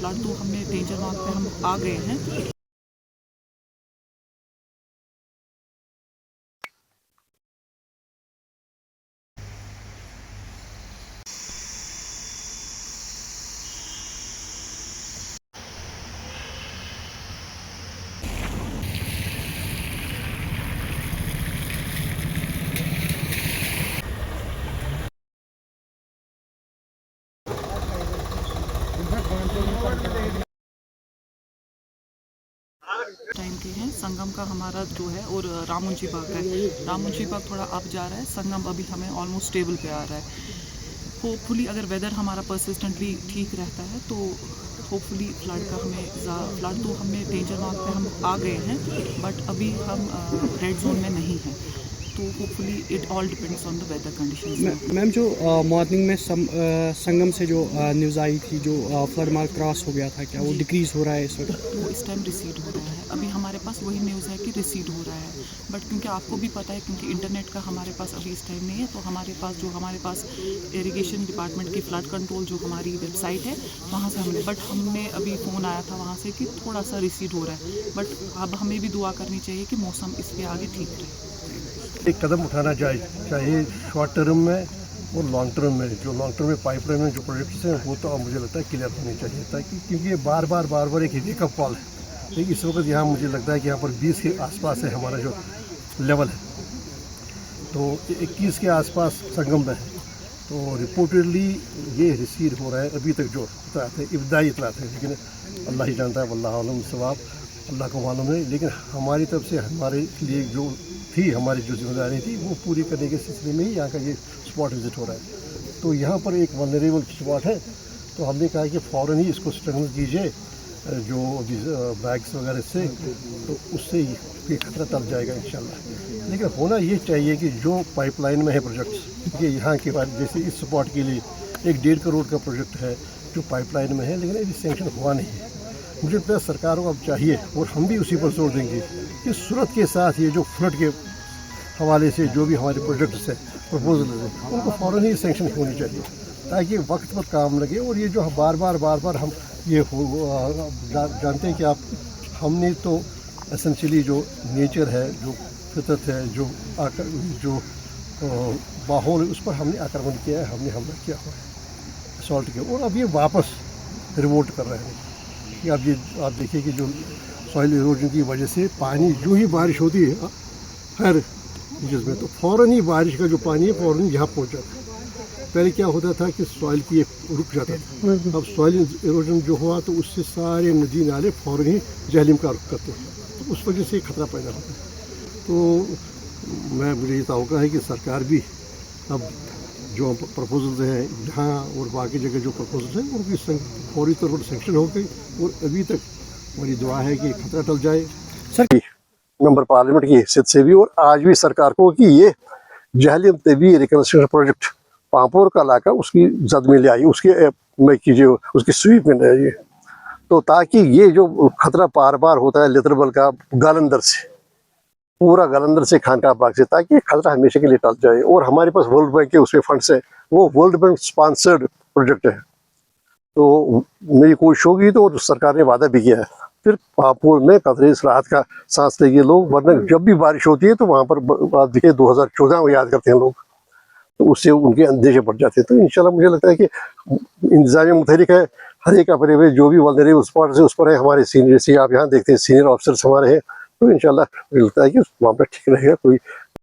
Flood तो हमने danger mark पे हम आ गए हैं। टाइम के हैं संगम का हमारा जो है और रामुंची बाग का है। रामुंची बाग थोड़ा अप जा रहा है, संगम अभी हमें ऑलमोस्ट स्टेबल पे आ रहा है। होपफुली अगर वेदर हमारा परसिस्टेंटली ठीक रहता है तो होपफुली फ्लड तो हमने डेंजर मार्क पे हम आ गए हैं, बट अभी हम रेड जोन में नहीं हैं। तो hopefully it all depends on the weather conditions. Ma'am जो मॉर्निंग में संगम से जो न्यूज़ आई थी, जो फ्लड मार्क क्रॉस हो गया था, क्या वो डिक्रीज हो रहा है इस वक्त? वो इस टाइम रिसीड हो रहा है। अभी हमारे पास वही न्यूज़ है कि रिसीड हो रहा है, बट क्योंकि आपको भी पता है क्योंकि इंटरनेट का हमारे पास अभी इस टाइम नहीं है, तो हमारे पास इरिगेशन डिपार्टमेंट की फ्लड कंट्रोल जो हमारी वेबसाइट है वहाँ से हमने अभी फ़ोन आया था वहाँ से कि थोड़ा सा रिसीड हो रहा है, बट अब हमें भी दुआ करनी चाहिए कि मौसम इसके आगे ठीक रहे। एक कदम उठाना चाहिए शॉर्ट टर्म में और लॉन्ग टर्म में। जो लॉन्ग टर्म में पाइपलाइन में जो प्रोजेक्ट्स हैं वो तो अब मुझे लगता है क्लियर होने चाहिए, ताकि क्योंकि ये बार बार एक वेकअप कॉल है। लेकिन इस वक्त यहाँ मुझे लगता है कि यहाँ पर 20 के आसपास है हमारा जो लेवल है, तो 21 के आसपास संगम में है। तो रिपोर्टेडली ये रिसीड हो रहा है। अभी तक जो इतलात है इब्तदाई इतलात है, लेकिन अल्लाह ही जानता है, वल्लाह आलम सवाब, अल्लाह को मालूम है। लेकिन हमारी तरफ से हमारे लिए जो थी, हमारी जो जिम्मेदारी थी वो पूरी करने के सिलसिले में ही यहाँ का ये स्पॉट विजिट हो रहा है। तो यहाँ पर एक वनरेबल स्पॉट है, तो हमने कहा कि फ़ौरन ही इसको स्ट्रेंथन कीजिए जो बैग्स वगैरह से, तो उससे ये खतरा टल जाएगा इंशाल्लाह। लेकिन होना ये चाहिए कि जो पाइपलाइन में है प्रोजेक्ट्स, ये यहाँ के बाद जैसे इस स्पॉट के लिए 1.5 करोड़ का प्रोजेक्ट है जो पाइपलाइन में है, लेकिन अभी सेंक्शन हुआ नहीं है। मुझे लगता है सरकार को अब चाहिए, और हम भी उसी पर जोर देंगे कि सूरत के साथ ये जो फ्लड के हवाले से जो भी हमारे प्रोजेक्ट्स हैं, प्रपोजल हैं, उनको फ़ौरन ही सेंक्शन होनी चाहिए, ताकि वक्त पर काम लगे। और ये जो बार बार हम ये जानते हैं कि हमने तो एसेंशियली जो नेचर है, जो फितरत है, जो माहौल है, उस पर हमने आक्रमण किया है, हमने हमला किया हुआ है, असॉल्ट किया, और अब ये वापस रिवोल्ट कर रहे हैं। कि अब आप देखिए कि जो सॉइल इरोजन की वजह से पानी जो ही बारिश होती है हर जिसमें, तो फ़ौरन ही बारिश का जो पानी है फ़ौरन यहाँ पहुँच जाता है। पहले क्या होता था कि सॉइल की रुक जाता था, अब सॉइल इरोजन जो हुआ तो उससे सारे नदी नाले फ़ौरन ही जहलीम का रुख करते हैं, तो उस वजह से खतरा पैदा होता है। तो मुझे ये तवक्का है कि सरकार भी अब जो प्रपोजल्स हैं जहाँ और बाकी जगह जो प्रपोजल्स हैं उनकी फौरी तौर पर सेंक्शन हो गई, और अभी तक हमारी दुआ है कि खतरा टल जाए। सर मेंबर पार्लियामेंट की हैसियत से भी और आज भी सरकार को कि ये जहलीम तवी रिकन्स्ट्रक्शन प्रोजेक्ट पांपोर का इलाका उसकी जद में ले आई, उसके में कीजिए, उसकी स्वीप में ले आइए, तो ताकि ये जो खतरा बार होता है लितरबल का गालंदर से, पूरा गालंदर से खानका बाग से, ताकि खतरा हमेशा के लिए टल जाए। और हमारे पास वर्ल्ड बैंक के उसमें फंड्स है, वो वर्ल्ड बैंक स्पॉन्सर्ड प्रोजेक्ट है, तो मेरी कोशिश होगी, तो सरकार ने वादा भी किया है फिर पांपोर में कतरे इस राहत का सांस लेंगे लोग। वरना जब भी बारिश होती है तो वहाँ पर आप देखिए 2014 को याद करते हैं लोग, तो उससे उनके अंदेशे बढ़ जाते हैं। तो इंशाल्लाह मुझे लगता है कि इंतजाम मुतहरिक है, हर एक अपने में जो भी वल्नरेबल स्पॉट है उस पर है। हमारे सीनियर से आप यहाँ देखते हैं सीनियर ऑफिसर्स हमारे हैं, तो इंशाल्लाह मुझे लगता है कि मामला ठीक रहेगा। कोई